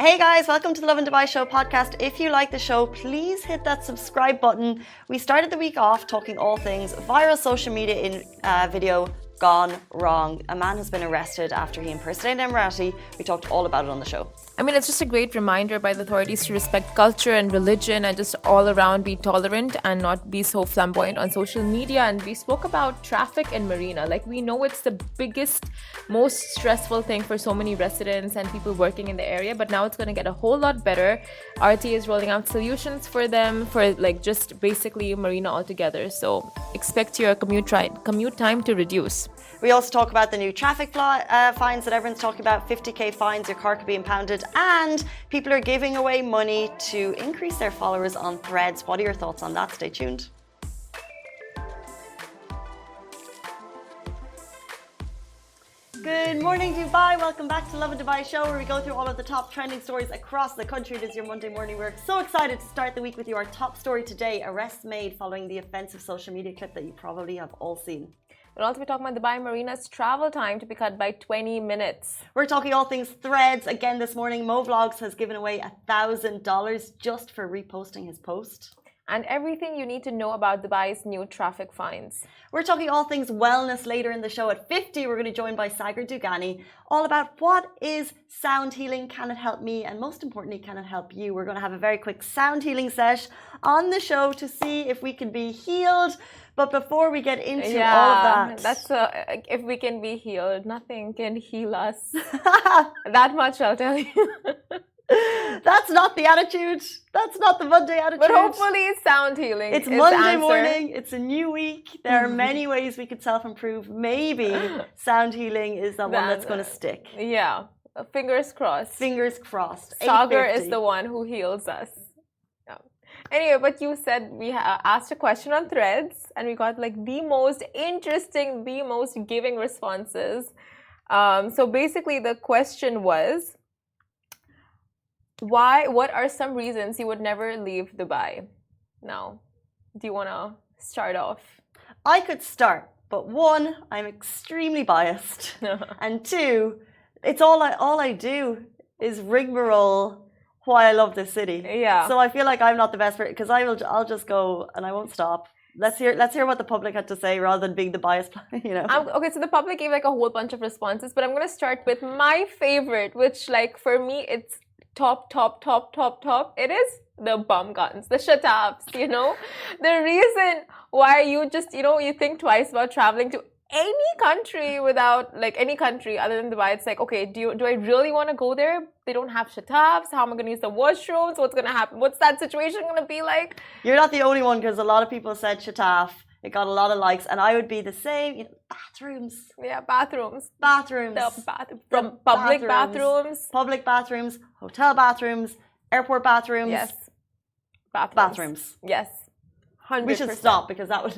Hey guys, welcome to the Lovin Dubai Show podcast. If you like the show, please hit that subscribe button. We started the week off talking all things viral social media in video gone wrong. A man has been arrested after he impersonated Emirati. We talked all about it on the show. I mean, it's just a great reminder by the authorities to respect culture and religion and just all around be tolerant and not be so flamboyant on social media. And we spoke about traffic in Marina. Like, we know it's the biggest, most stressful thing for so many residents and people working in the area, but now it's going to get a whole lot better. RTA is rolling out solutions for them for like just basically Marina altogether. So expect your commute time to reduce. We also talk about the new traffic fines that everyone's talking about, 50k fines, your car could be impounded, and people are giving away money to increase their followers on Threads. What are your thoughts on that? Stay tuned. Good morning, Dubai. Welcome back to Lovin Dubai Show, where we go through all of the top trending stories across the country. It is your Monday morning. We're so excited to start the week with you. Our top story today, arrests made following the offensive social media clip that you probably have all seen. We'll also be talking about Dubai Marina's travel time to be cut by 20 minutes. We're talking all things Threads. Again this morning, Mo Vlogs has given away $1,000 just for reposting his post. And everything you need to know about Dubai's new traffic fines. We're talking all things wellness later in the show. At 50, we're going to be joined by Sagar Dugani, all about what is sound healing, can it help me, and most importantly, can it help you? We're going to have a very quick sound healing sesh on the show to see if we can be healed. But before we get into all of that, if we can be healed, nothing can heal us. That much I'll tell you. That's not the attitude. That's not the Monday attitude. But hopefully sound healing. It's Monday morning. It's a new week. There are many ways we could self-improve. Maybe sound healing is the one that's going to stick. Yeah. Fingers crossed. Fingers crossed. Sagar is the one who heals us. Yeah. Anyway, but you said we asked a question on Threads and we got like the most interesting, the most giving responses. So basically the question was, what are some reasons you would never leave Dubai? Now, do you want to start off? I could start, but one, I'm extremely biased. And two, it's all I do is rigmarole why I love this city. Yeah. So I feel like I'm not the best person because I'll just go and I won't stop. Let's hear what the public had to say rather than being the biased, you know. Okay, so the public gave like a whole bunch of responses, but I'm going to start with my favorite, which like for me, it's top. It is the bum guns, the shatabs, you know. The reason why you just, you know, you think twice about traveling to any country without, like any country other than Dubai, it's like, okay, do I really want to go there? They don't have shatabs. How am I going to use the washrooms? What's going to happen? What's that situation going to be like? You're not the only one because a lot of people said shataf. It got a lot of likes, and I would be the same. You know, bathrooms. Yeah, bathrooms. From public bathrooms. Public bathrooms, hotel bathrooms, airport bathrooms. Yes. Bathrooms. Yes. 100%. We should stop because that would.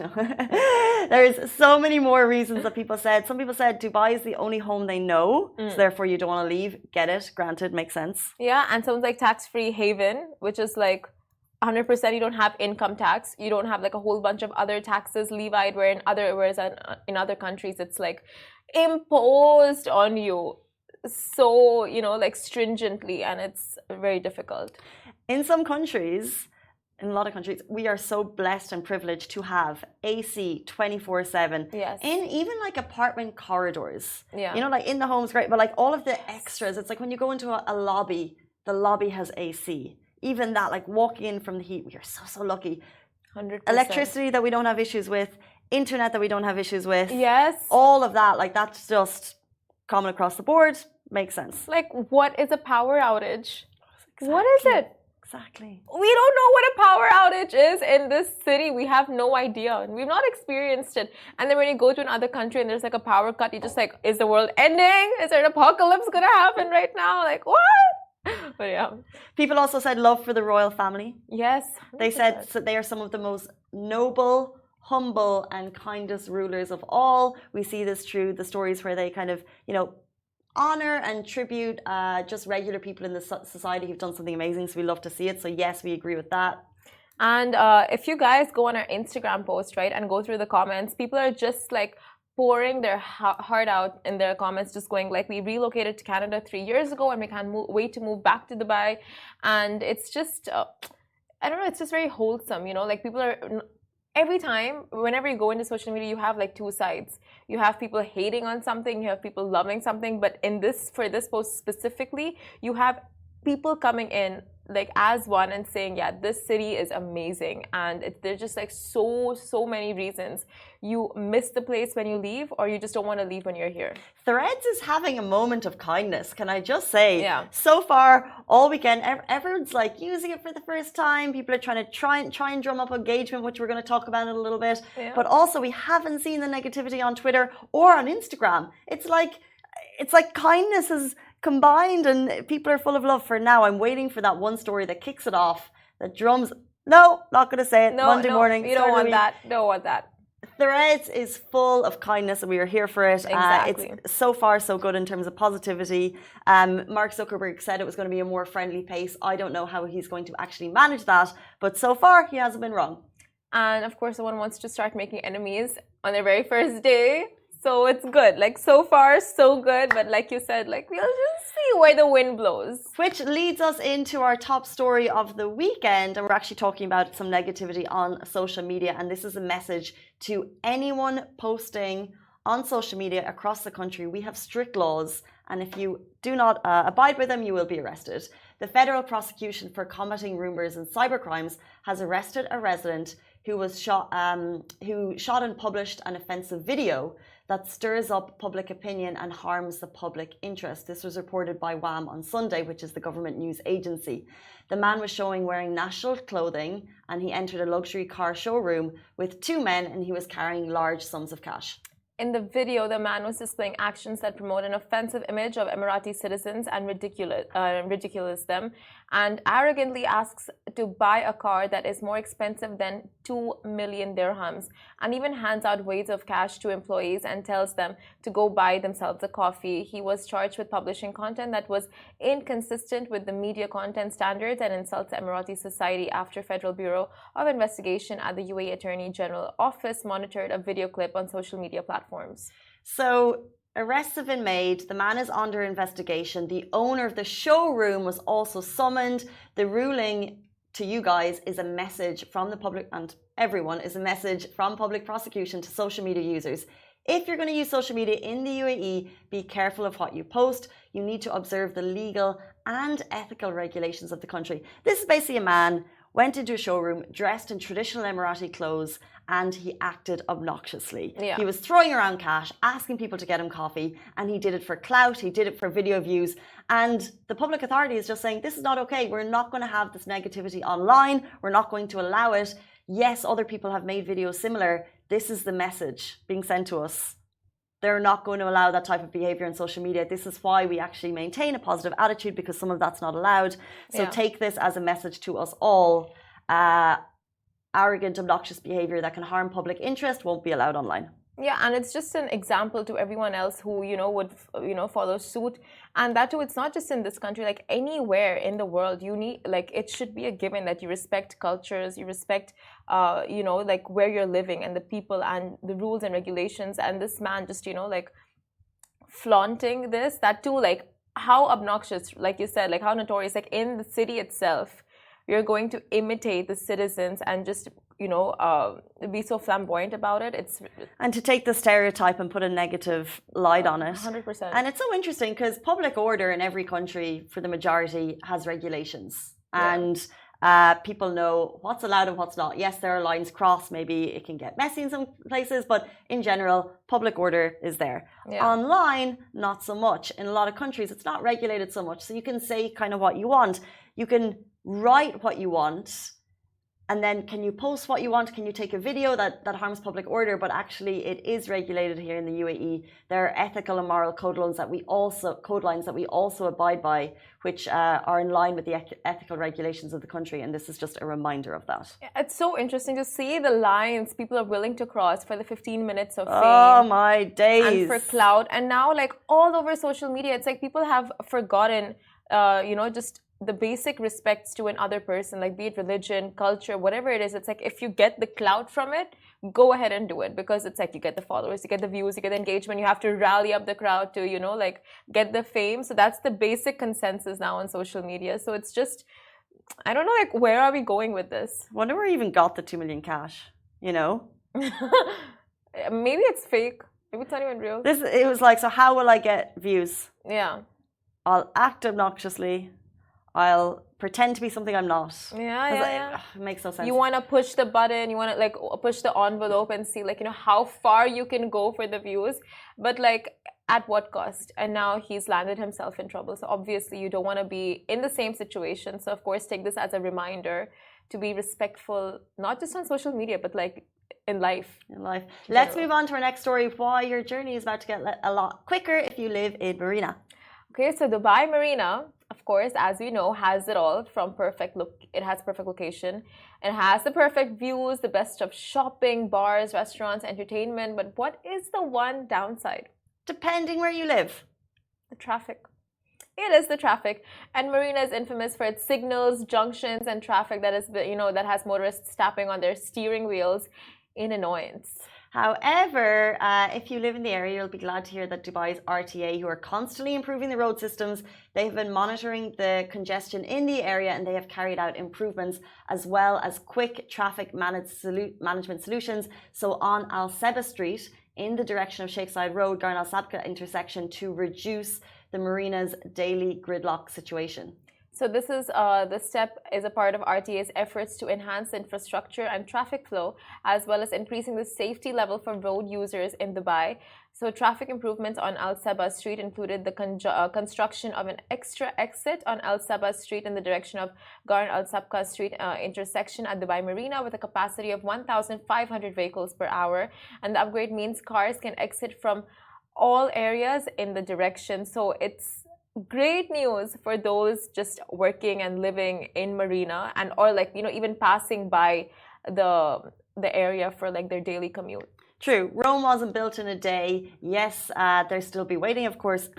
There's so many more reasons that people said. Some people said Dubai is the only home they know, so therefore you don't want to leave. Get it? Granted, makes sense. Yeah, and someone's like tax-free haven, which is like 100% you don't have income tax. You don't have like a whole bunch of other taxes levied, whereas in other countries it's like imposed on you so, you know, like stringently, and it's very difficult. In some countries, in a lot of countries, we are so blessed and privileged to have AC 24/7. Yes. In even like apartment corridors. Yeah. You know, like in the home's great, but like all of the extras, it's like when you go into a lobby, the lobby has AC. Even that, like walking in from the heat, we are so lucky. 100%. Electricity that we don't have issues with, internet that we don't have issues with. Yes. All of that, like that's just common across the board. Makes sense. Like, what is a power outage? Exactly. What is it? Exactly. We don't know what a power outage is in this city. We have no idea. And we've not experienced it. And then when you go to another country and there's like a power cut, you're just like, is the world ending? Is there an apocalypse going to happen right now? Like, what? But yeah. People also said love for the royal family. Yes. 100%. They said they are some of the most noble, humble, and kindest rulers of all. We see this through the stories where they kind of, you know, honor and tribute just regular people in the society who've done something amazing. So we love to see it. So yes, we agree with that. And if you guys go on our Instagram post, right, and go through the comments, people are just like pouring their heart out in their comments, just going like, we relocated to Canada 3 years ago and we can't wait to move back to Dubai. And it's just, I don't know, it's just very wholesome, you know, like people are, every time, whenever you go into social media, you have like two sides. You have people hating on something, you have people loving something, but for this post specifically, you have people coming in like as one and saying, yeah, this city is amazing, and there's just like so many reasons. You miss the place when you leave, or you just don't want to leave when you're here. Threads is having a moment of kindness, can I just say? Yeah. So far, all weekend, everyone's like using it for the first time. People are trying to try and drum up engagement, which we're going to talk about in a little bit. Yeah. But also, we haven't seen the negativity on Twitter or on Instagram. It's like kindness is combined, and people are full of love for now. I'm waiting for that one story that kicks it off, that drums. No, not going to say it. No, Monday morning. You don't want that. Don't want that. Threads is full of kindness and we are here for it. Exactly. It's so far so good in terms of positivity. Mark Zuckerberg said it was going to be a more friendly pace. I don't know how he's going to actually manage that, but so far he hasn't been wrong. And of course, no one wants to start making enemies on their very first day. So it's good. Like, so far, so good. But like you said, like, we'll just see where the wind blows. Which leads us into our top story of the weekend. And we're actually talking about some negativity on social media. And this is a message to anyone posting on social media across the country. We have strict laws. And if you do not abide by them, you will be arrested. The federal prosecution for combating rumors and cybercrimes has arrested a resident who shot and published an offensive video that stirs up public opinion and harms the public interest. This was reported by WAM on Sunday, which is the government news agency. The man was showing wearing national clothing, and he entered a luxury car showroom with two men, and he was carrying large sums of cash. In the video, the man was displaying actions that promote an offensive image of Emirati citizens and ridiculous them, and arrogantly asks to buy a car that is more expensive than 2 million dirhams, and even hands out weights of cash to employees and tells them to go buy themselves a coffee. He was charged with publishing content that was inconsistent with the media content standards and insults Emirati society after Federal Bureau of Investigation at the UAE Attorney General Office monitored a video clip on social media platforms. So, arrests have been made. The man is under investigation. The owner of the showroom was also summoned. The ruling to you guys is a message from the public, and everyone is a message from public prosecution to social media users. If you're going to use social media in the UAE, be careful of what you post. You need to observe the legal and ethical regulations of the country. This is basically a man went into a showroom dressed in traditional Emirati clothes, and he acted obnoxiously. Yeah. He was throwing around cash, asking people to get him coffee, and he did it for clout, he did it for video views, and the public authority is just saying, this is not okay, we're not going to have this negativity online, we're not going to allow it. Yes, other people have made videos similar. This is the message being sent to us. They're not going to allow that type of behavior on social media. This is why we actually maintain a positive attitude, because some of that's not allowed. So take this as a message to us all. Arrogant, obnoxious behavior that can harm public interest won't be allowed online. Yeah, and it's just an example to everyone else who, would, follow suit. And that too, it's not just in this country, like anywhere in the world, you need, like, it should be a given that you respect cultures, you respect, like where you're living and the people and the rules and regulations. And this man just, flaunting this, that too, like how obnoxious, like you said, like how notorious, like in the city itself, you're going to imitate the citizens and just be so flamboyant about it. And to take the stereotype and put a negative light on it. 100%. And it's so interesting because public order in every country, for the majority, has regulations. Yeah. And people know what's allowed and what's not. Yes, there are lines crossed. Maybe it can get messy in some places, but in general, public order is there. Yeah. Online, not so much. In a lot of countries, it's not regulated so much. So you can say kind of what you want. You can write what you want. And then can you post what you want? Can you take a video that harms public order? But actually it is regulated here in the UAE. There are ethical and moral code lines that we also abide by, which are in line with the ethical regulations of the country. And this is just a reminder of that. It's so interesting to see the lines people are willing to cross for the 15 minutes of fame. Oh my days. And for clout. And now, like all over social media, it's like people have forgotten just the basic respects to another person, like be it religion, culture, whatever it is. It's like if you get the clout from it, go ahead and do it, because it's like you get the followers, you get the views, you get the engagement, you have to rally up the crowd to, like get the fame. So that's the basic consensus now on social media. So it's just, I don't know, like where are we going with this? Wonder where we even got the 2 million cash, Maybe it's fake. Maybe it's not even real. It was like, so how will I get views? Yeah. I'll act obnoxiously. I'll pretend to be something I'm not. Yeah. It makes no sense. You want to push the button, you want to like push the envelope and see like, how far you can go for the views, but like at what cost? And now he's landed himself in trouble. So obviously you don't want to be in the same situation. So of course, take this as a reminder to be respectful, not just on social media, but like in life. Let's move on to our next story. Why your journey is about to get a lot quicker if you live in Marina. Okay, so Dubai Marina, of course, as we know, has it all from perfect look. It has perfect location. It has the perfect views, the best of shopping, bars, restaurants, entertainment. But what is the one downside? Depending where you live. The traffic. It is the traffic. And Marina is infamous for its signals, junctions, and traffic that is, that has motorists tapping on their steering wheels in annoyance. However, if you live in the area, you'll be glad to hear that Dubai's RTA, who are constantly improving the road systems, they have been monitoring the congestion in the area, and they have carried out improvements as well as quick traffic management solutions. So on Al Seba Street, in the direction of Sheikh Zayed Road, Garn Al Sabqa intersection, to reduce the Marina's daily gridlock situation. So this step is a part of RTA's efforts to enhance infrastructure and traffic flow, as well as increasing the safety level for road users in Dubai. So traffic improvements on Al Saba Street included the construction of an extra exit on Al Saba Street in the direction of Garn Al Sabqa Street intersection at Dubai Marina with a capacity of 1,500 vehicles per hour. And the upgrade means cars can exit from all areas in the direction. So it's great news for those just working and living in Marina, and or like even passing by the area for like their daily commute. True, Rome wasn't built in a day. Yes, there'll still be waiting, of course.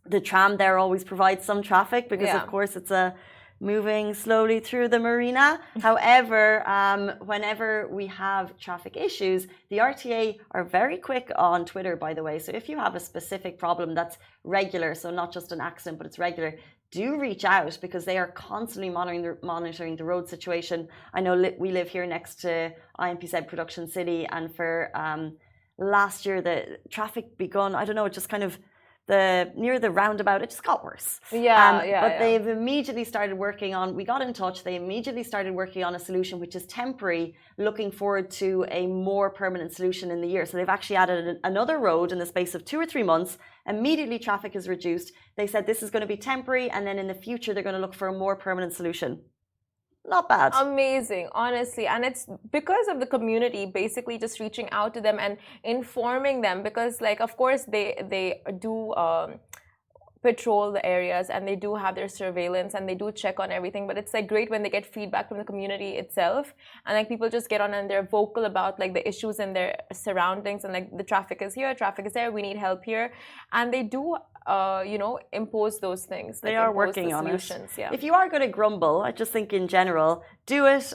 The tram there always provides some traffic because of course it's moving slowly through the marina. However, whenever we have traffic issues, the RTA are very quick on Twitter, by the way. So if you have a specific problem that's regular, so not just an accident, but it's regular, do reach out, because they are constantly monitoring the road situation. I know we live here next to IMPZ Production City, and for last year, the traffic begun, I don't know, it just kind of near the roundabout, it just got worse. But they've immediately started working on, we got in touch, they immediately started working on a solution which is temporary, looking forward to a more permanent solution in the year. So they've actually added another road in the space of 2 or 3 months. Immediately traffic is reduced. They said this is going to be temporary, and then in the future they're going to look for a more permanent solution. Not bad. Amazing, honestly. And it's because of the community basically just reaching out to them and informing them, because like of course they do patrol the areas and they do have their surveillance and they do check on everything, but it's like great when they get feedback from the community itself, and like people just get on and they're vocal about like the issues in their surroundings, and like the traffic is here, traffic is there, we need help here, and they do impose those things. They are working on it. If you are going to grumble, I just think in general, do it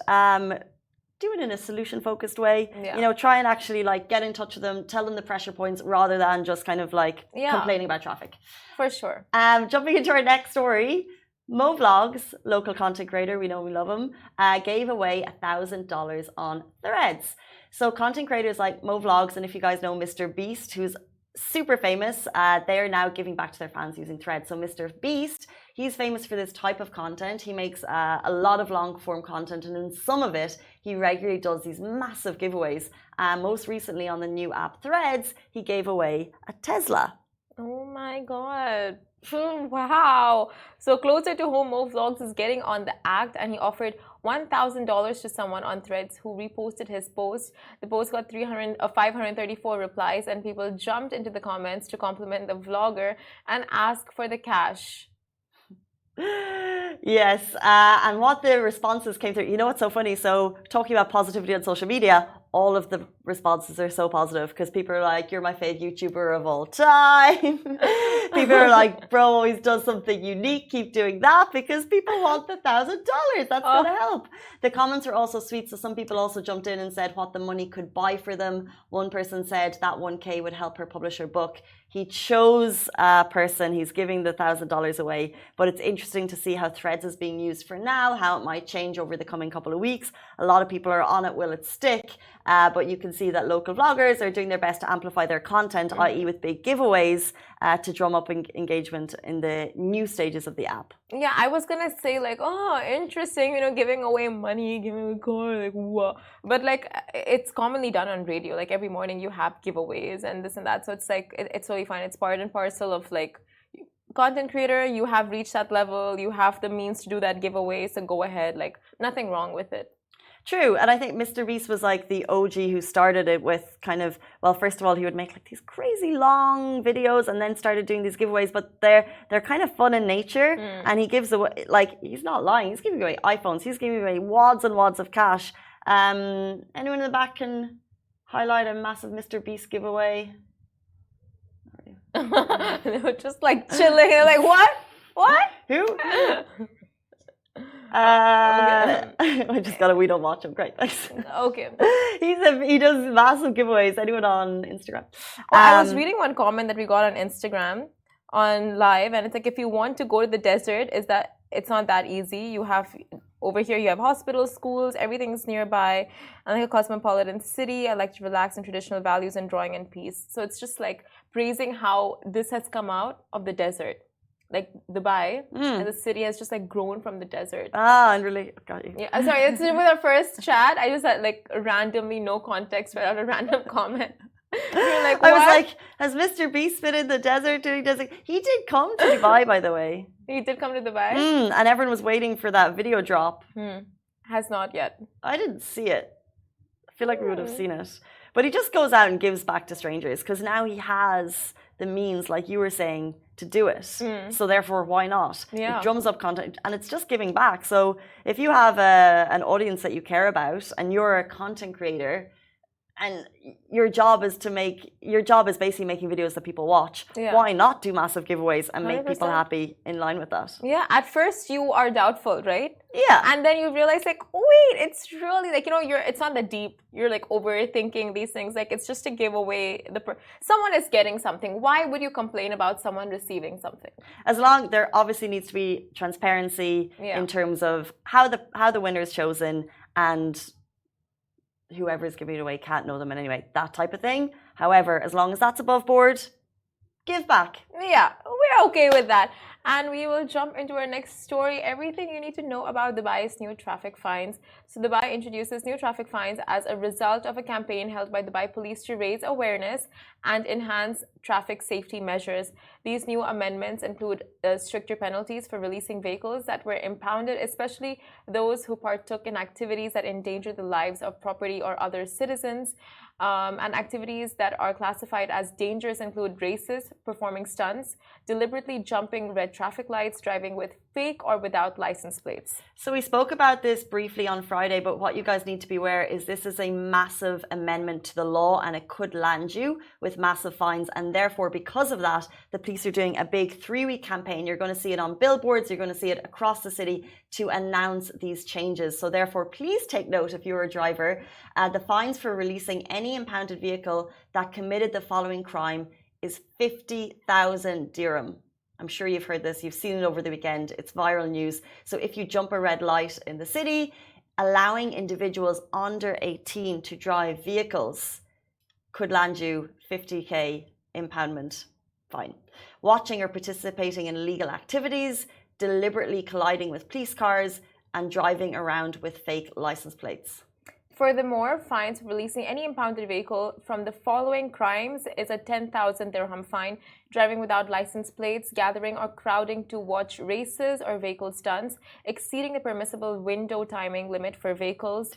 in a solution-focused way. Try and actually like get in touch with them, tell them the pressure points, rather than just kind of like complaining about traffic. For sure. Jumping into our next story, Mo Vlogs, local content creator, we know we love him, gave away $1,000 on Threads. So content creators like Mo Vlogs, and if you guys know Mr. Beast, who's super famous, they are now giving back to their fans using Threads. So Mr. Beast, he's famous for this type of content. He makes a lot of long form content, and in some of it he regularly does these massive giveaways. Most recently on the new app Threads, he gave away a Tesla. Oh my god. Wow. So closer to home, Mo Vlogs is getting on the act, and he offered $1,000 to someone on Threads who reposted his post. The post got 534 replies, and people jumped into the comments to compliment the vlogger and ask for the cash. Yes, and what the responses came through, what's so funny? So talking about positivity on social media, all of the responses are so positive because people are like, you're my fave YouTuber of all time. People are like, bro always does something unique, keep doing that, because people want the $1,000. That's gonna help. The comments are also sweet, so some people also jumped in and said what the money could buy for them. One person said that 1K would help her publish her book. He chose a person, he's giving the $1,000 away, but it's interesting to see how Threads is being used for now, how it might change over the coming couple of weeks. A lot of people are on it, will it stick? But you can see that local vloggers are doing their best to amplify their content, i.e. with big giveaways to drum up engagement in the new stages of the app. Yeah, I was gonna say like, oh, interesting, giving away money, giving away car, like what? But like, it's commonly done on radio. Like every morning you have giveaways and this and that. So it's like, it's totally fine. It's part and parcel of like content creator. You have reached that level. You have the means to do that giveaway. So go ahead. Like nothing wrong with it. True, and I think Mr. Beast was like the OG who started it with kind of, well, first of all, he would make like these crazy long videos and then started doing these giveaways, but they're kind of fun in nature, and he gives away, like, he's not lying, he's giving away iPhones, he's giving away wads and wads of cash. Anyone in the back can highlight a massive Mr. Beast giveaway? They were just like chilling, like, what? What? Who? I just got it. We don't watch him. Great, thanks. Okay. He does massive giveaways. Anyone on Instagram? I was reading one comment that we got on Instagram on live, and it's like, if you want to go to the desert, is that it's not that easy. You have over here, you have hospitals, schools, everything's nearby. And like a cosmopolitan city, I like to relax in traditional values and drawing in peace. So it's just like praising how this has come out of the desert. Like Dubai, and the city has just like grown from the desert. And really got you. Yeah, sorry, it's with our first chat. I just had like randomly, no context, read out a random comment. You're like, what? I was like, has Mr. Beast been in the desert doing desert? He did come to Dubai, by the way. He did come to Dubai? And everyone was waiting for that video drop. Has not yet. I didn't see it. I feel like we would have seen it. But he just goes out and gives back to strangers because now he has the means, like you were saying, to do it. So therefore, why not? Yeah. It drums up content and it's just giving back. So if you have an audience that you care about and you're a content creator and your job is basically making videos that people watch, why not do massive giveaways and make 100%. People happy in line with that? Yeah, at first you are doubtful, right? Yeah. And then you realize like, wait, it's really like, it's not that deep. You're like overthinking these things. Like it's just to give away someone is getting something. Why would you complain about someone receiving something? As long there obviously needs to be transparency in terms of how the winner is chosen, and whoever is giving it away can't know them in any way, that type of thing. However, as long as that's above board, give back. Yeah, we're okay with that. And we will jump into our next story. Everything you need to know about Dubai's new traffic fines. So Dubai introduces new traffic fines as a result of a campaign held by Dubai police to raise awareness and enhance traffic safety measures. These new amendments include stricter penalties for releasing vehicles that were impounded, especially those who partook in activities that endanger the lives of property or other citizens. And activities that are classified as dangerous include races, performing stunts, deliberately jumping red traffic lights, driving with fake or without license plates. So we spoke about this briefly on Friday, but what you guys need to be aware is this is a massive amendment to the law and it could land you with massive fines. And therefore, because of that, the police are doing a big 3-week campaign. You're going to see it on billboards. You're going to see it across the city to announce these changes. So therefore, please take note if you're a driver. The fines for releasing any impounded vehicle that committed the following crime is 50,000 dirham. I'm sure you've heard this. You've seen it over the weekend. It's viral news. So if you jump a red light in the city, allowing individuals under 18 to drive vehicles could land you 50k impoundment fine. Watching or participating in illegal activities, deliberately colliding with police cars, and driving around with fake license plates. Furthermore, fines for releasing any impounded vehicle from the following crimes is a 10,000 dirham fine: driving without license plates, gathering or crowding to watch races or vehicle stunts, exceeding the permissible window timing limit for vehicles,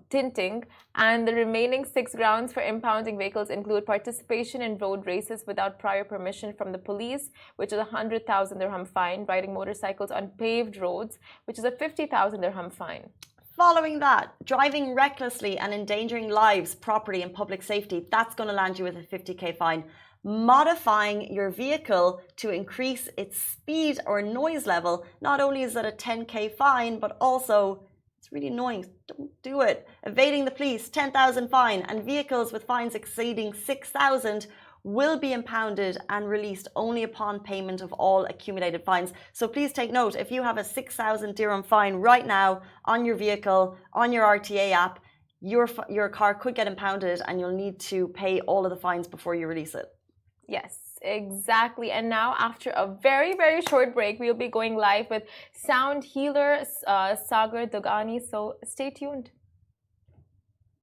tinting, and the remaining 6 grounds for impounding vehicles include participation in road races without prior permission from the police, which is a 100,000 dirham fine, riding motorcycles on paved roads, which is a 50,000 dirham fine. Following that, driving recklessly and endangering lives, property, and public safety, that's going to land you with a 50k fine. Modifying your vehicle to increase its speed or noise level, not only is that a 10k fine, but also it's really annoying. Don't do it. Evading the police, 10,000 fine, and vehicles with fines exceeding 6,000 will be impounded and released only upon payment of all accumulated fines. So please take note, if you have a 6,000 dirham fine right now on your vehicle, on your RTA app, your car could get impounded and you'll need to pay all of the fines before you release it. Yes, exactly. And now, after a very, very short break, we'll be going live with sound healer Sagar Dugani. So stay tuned.